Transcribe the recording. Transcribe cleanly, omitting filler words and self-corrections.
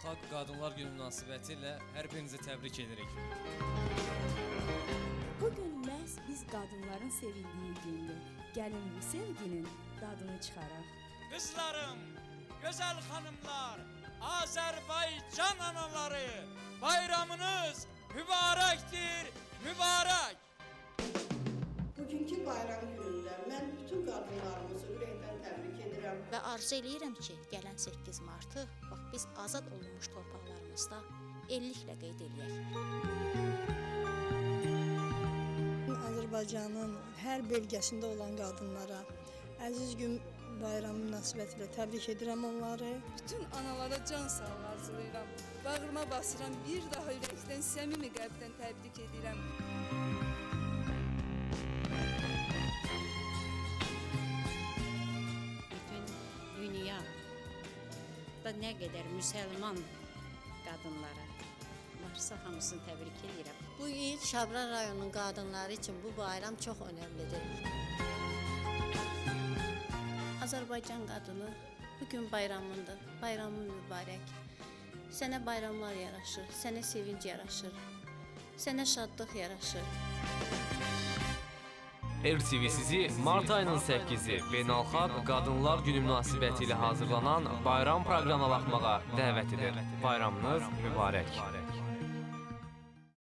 Beynəlxalq Qadınlar Günü münasibətilə hər birinizi təbrik edirik. Bugün məhz biz qadınların sevildiyi gündür. Gəlin bu sevginin dadını çıxaraq. Qızlarım, gözəl xanımlar, Azərbaycan anaları, bayramınız mübarəkdir, mübarək! Bugünkü bayram günündə mən bütün qadınlarımızı ürəkdən təbrik edirəm. Və arzu eləyirəm ki, gələn 8 Martı bax biz azad olunmuş torpaqlarımızda elliklə qeyd eləyək. Azərbaycanın hər bölgəsində olan qadınlara əziz gün bayramı münasibətilə təbrik edirəm onları. Bütün analara can sağlığı arzulayıram. Bağrıma basıram, bir daha ürəkdən, səmimi qəlbdən təbrik edirəm. Dünya da nə qədər müsəlman qadınlara varsa hamısını təbrik edirəm. Bu il Şabran rayonunun qadınları üçün bu bayram çox önəmlidir. Azərbaycan qadını bugün bayramındır. Bayramın mübarək. Sənə bayramlar yaraşır, sənə sevinc yaraşır, sənə şadlıq yaraşır. RTV sizi mart ayının 8-i Beynəlxalq Qadınlar Günü münasibətilə hazırlanan bayram proqramına baxmağa dəvət edir. Bayramınız mübarək.